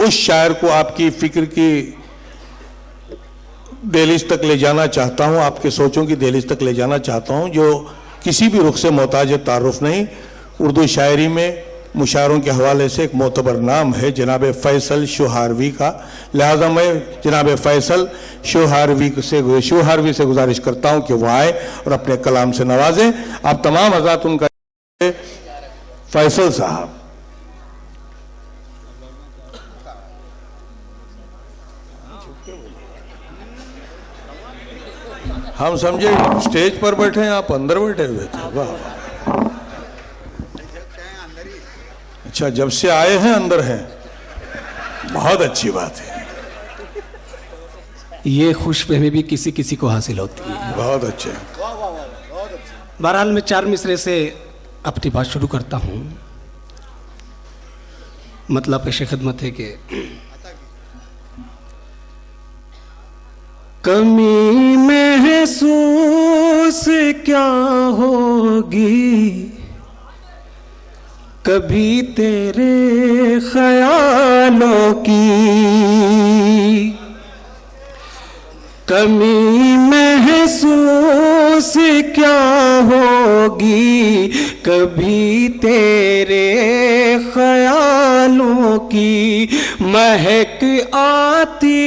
उस शायर को आपकी फिक्र की दहलीज तक ले जाना चाहता हूं, आपके सोचों की दहलीज तक ले जाना चाहता हूं, जो किसी भी रुख से मोहताज तारुफ नहीं। उर्दू शायरी में मुशायरों के हवाले से एक मोतबर नाम है जनाब फैसल शोहारवी का। लिहाजा मैं जनाब फैसल शोहारवी से गुजारिश करता हूं कि वो आए और अपने कलाम से नवाजें। आप तमाम हज़रात उनका फैसल साहब। हम समझे स्टेज पर बैठे हैं, आप अंदर बैठे हुए थे। वाह, अच्छा, जब से आए हैं अंदर हैं, बहुत अच्छी बात है। ये खुशफहमी भी किसी किसी को हासिल होती है। बहुत अच्छे। बहरहाल मैं 4 मिसरे से अपनी बात शुरू करता हूँ। मतलब पेश खिदमत है कि कमी महसूस क्या होगी कभी तेरे ख्यालों की, कमी महसूस क्या होगी कभी तेरे ख्यालों की, महक आती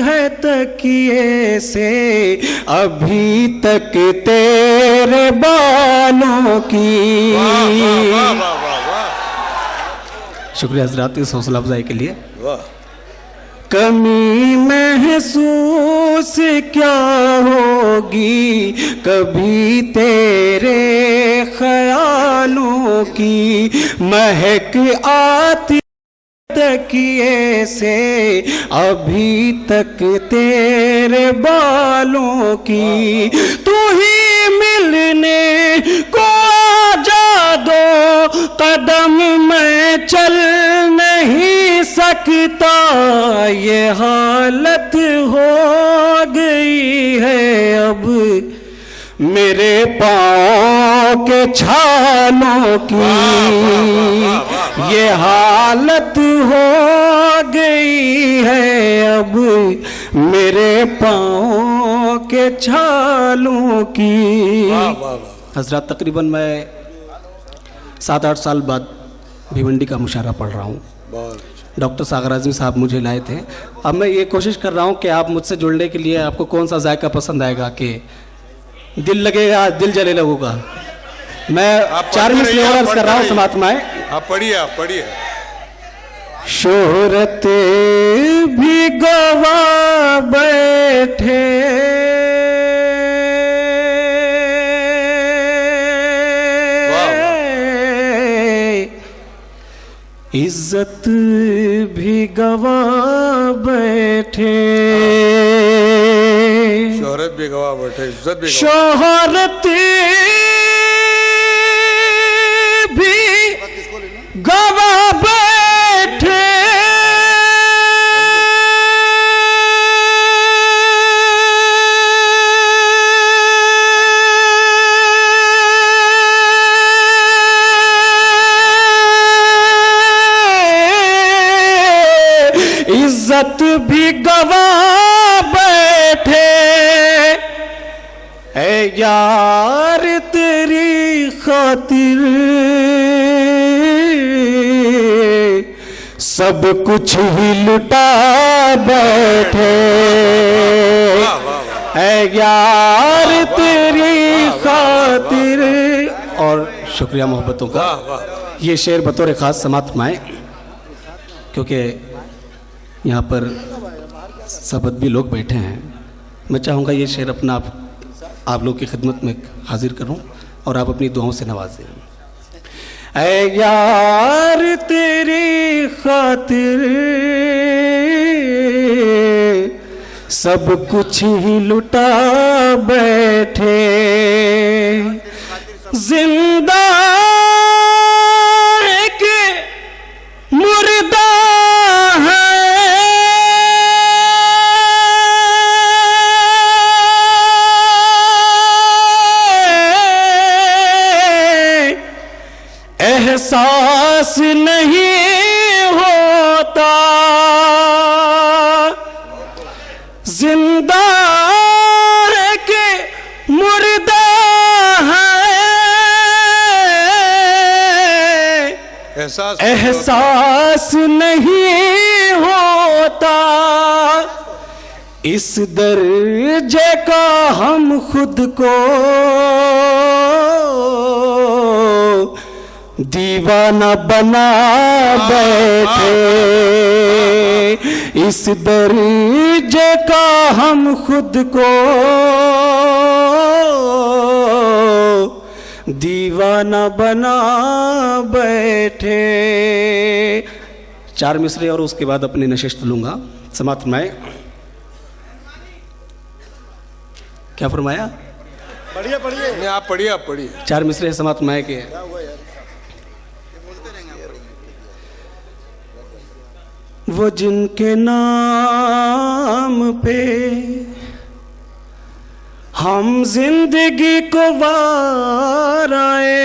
है तकिए से अभी तक तेरे बालों की। वाह, वाह, वाह, वाह, वाह। शुक्रिया हजरात इस हौसला अफजाई के लिए। वाह। कमी महसूस क्या होगी कभी तेरे ख्यालों की, महक आती तकिए से अभी तक तेरे बालों की, तू ही मिलने को जा दो कदम मैं चल नहीं सकता, ये हालत हो गई है अब मेरे पाँव के छालों की, ये हालत हो गई है अब मेरे पाँव के छालों की। हजरत तकरीबन मैं 7-8 साल बाद भिवंडी का मुशायरा पढ़ रहा हूँ। डॉक्टर सागर आज़मी साहब मुझे लाए थे। अब मैं ये कोशिश कर रहा हूँ कि आप मुझसे जुड़ने के लिए आपको कौन सा जायका पसंद आएगा, कि दिल लगेगा दिल जले लोगों का। मैं 4 मिसरे अर्ज कर रहा हूँ समात्माएं। आप पढ़िए, आप पढ़िए। शोहरत भी गवा बैठे इज्जत भी गवा बैठे, शोहरत भी गवा बैठे, इज्जत भी शोहरत भी गवा बैठे, इज्जत भी गवा बैठे, ऐ यार तेरी खातिर सब कुछ ही लुटा बैठे, ऐ यार तेरी खातिर। और शुक्रिया मोहब्बतों का। ये शेर बतौर ख़ास समात फरमाएं, क्योंकि यहाँ पर सब अदबी लोग बैठे हैं। मैं चाहूँगा ये शेर अपना आप लोग की खिदमत में हाजिर करूँ और आप अपनी दुआओं से नवाजें। ऐ यार तेरी खातिर सब कुछ ही लुटा बैठे, जिंदा एक मुर्दा एहसास नहीं होता, एहसास नहीं होता इस दर्जे का हम खुद को दीवाना बना बैठे, इस दर्जे का हम खुद को दीवाना बना बैठे। 4 मिसरे और उसके बाद अपनी नशिस्त लूंगा। समाप्त फरमाए। क्या फरमाया? पढ़िए आप पढ़िए। 4 मिसरे समाप्त फरमाए के वो जिनके नाम पे हम जिंदगी को वाराए,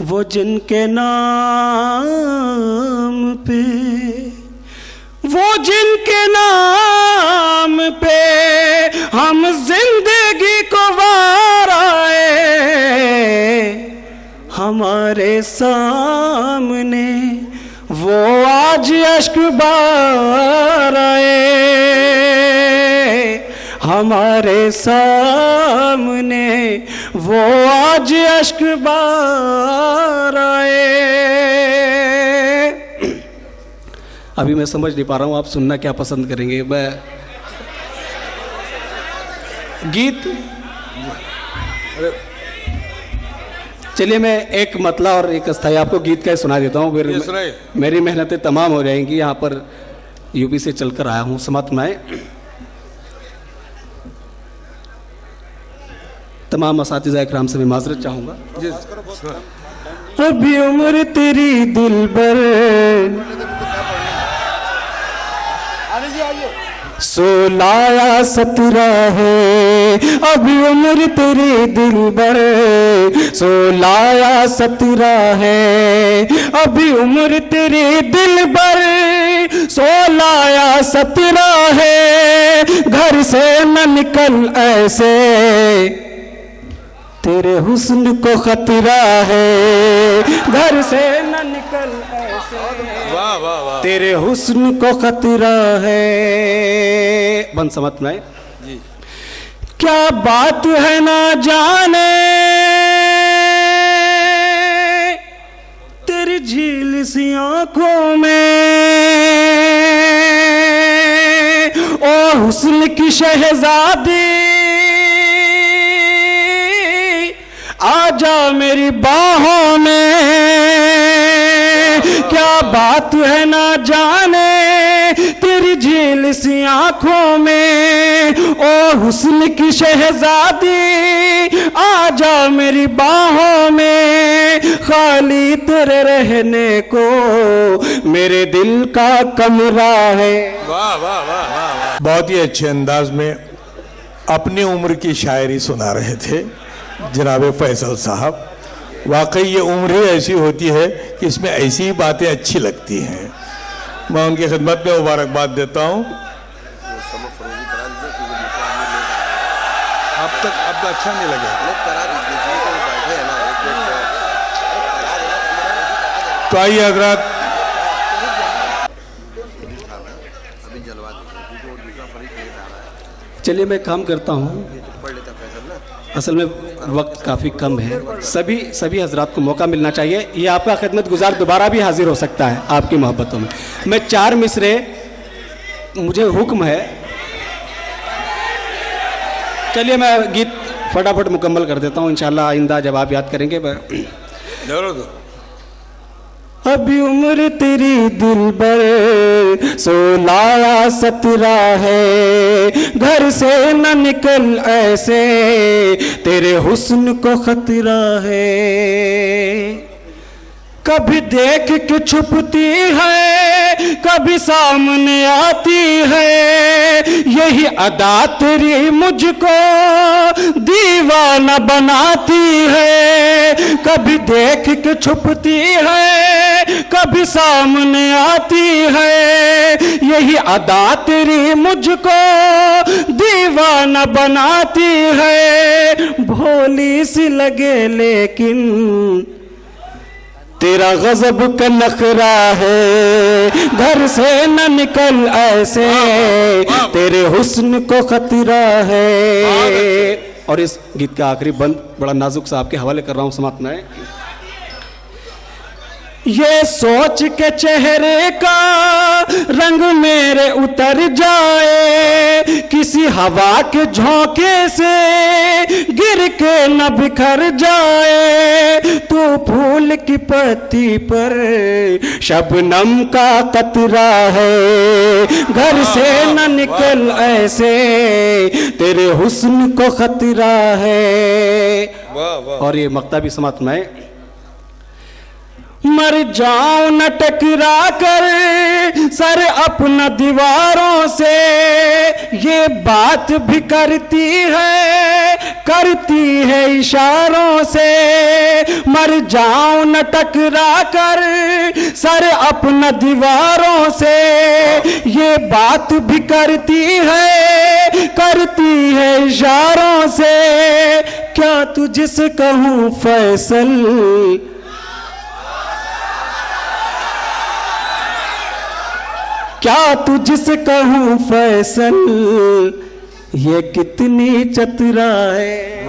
वो जिनके नाम पे, वो जिनके नाम पे हम जिंदगी को वाराए, हमारे सामने वो आज अश्क बहाए, हमारे सामने वो आज अश्क बहाए। अभी मैं समझ नहीं पा रहा हूँ आप सुनना क्या पसंद करेंगे। मैं गीत, चलिए मैं एक मतला और एक अस्थाई आपको गीत का ही सुना देता हूँ, फिर मेरी मेहनतें तमाम हो जाएंगी। यहाँ पर यूपी से चलकर आया हूँ। समाप्त में तमाम असातिज़ा इकराम से मैं माजरत चाहूँगा। अभी उम्र तेरी दिलबर 16 या 17 है, अभी उम्र तेरी दिलबर 16 या 17 है, अभी उम्र तेरी दिलबर 16 या 17 है, घर से न निकल ऐसे तेरे हुस्न को खतरा है, घर से न निकल ऐसे वाह वाह वाह तेरे हुस्न को खतरा है। बन समझ में जी। क्या बात है ना जाने तेरी झील सी आंखों में, ओ हुस्न की शहजादी आजा मेरी बाहों में। क्या बात है ना जाने तेरी झील सी आंखों में, ओ हुस्न की शहजादी आजा मेरी बाहों में, खाली तेरे रहने को मेरे दिल का कमरा है। वाह वाह वाह वाह। बहुत ही अच्छे अंदाज में अपनी उम्र की शायरी सुना रहे थे जनाब फैसल साहब। वाकई ये उम्र ही ऐसी होती है कि इसमें ऐसी ही बातें अच्छी लगती हैं। मैं उनकी खिदमत में मुबारकबाद देता हूँ। अब तक अच्छा नहीं लगा तो आइए हजरात, चलिए मैं काम करता हूँ। असल में वक्त काफ़ी कम है, सभी हजरात को मौका मिलना चाहिए। ये आपका खिदमत गुजार दोबारा भी हाजिर हो सकता है आपकी मोहब्बतों में। मैं 4 मिसरे, मुझे हुक्म है, चलिए मैं गीत फटाफट मुकम्मल कर देता हूँ। इंशाल्लाह आइंदा जब आप याद करेंगे। अभी उम्र तेरी दिलबर 16 या 17 है, घर से न निकल ऐसे तेरे हुस्न को खतरा है। कभी देख के छुपती है, कभी सामने आती है, यही अदा तेरी मुझको दीवाना बनाती है। कभी देख के छुपती है, कभी सामने आती है। यही अदा तेरी मुझको दीवाना बनाती है। भोली सी लगे लेकिन तेरा गजब का नखरा है। घर से न निकल ऐसे, तेरे हुस्न को खतरा है। और इस गीत का आखिरी बंद बड़ा नाजुक सा आपके हवाले कर रहा हूं, समाप्त में। ये सोच के चेहरे का रंग मेरे उतर जाए, किसी हवा के झोंके से गिर के न बिखर जाए। तू फूल की पत्ती पर शबनम का कतरा है। घर से न निकल ऐसे, तेरे हुस्न को खतरा है। और ये मक्ता भी समाप्त में। मर जाऊं न टकरा कर सर अपना दीवारों से, ये बात भी करती है इशारों से। मर जाऊं न टकरा कर सर अपना दीवारों से, ये बात भी करती है इशारों से। क्या तुझसे कहूं फैसल, क्या तुझसे कहूं फैसल, ये कितनी चतुरा है।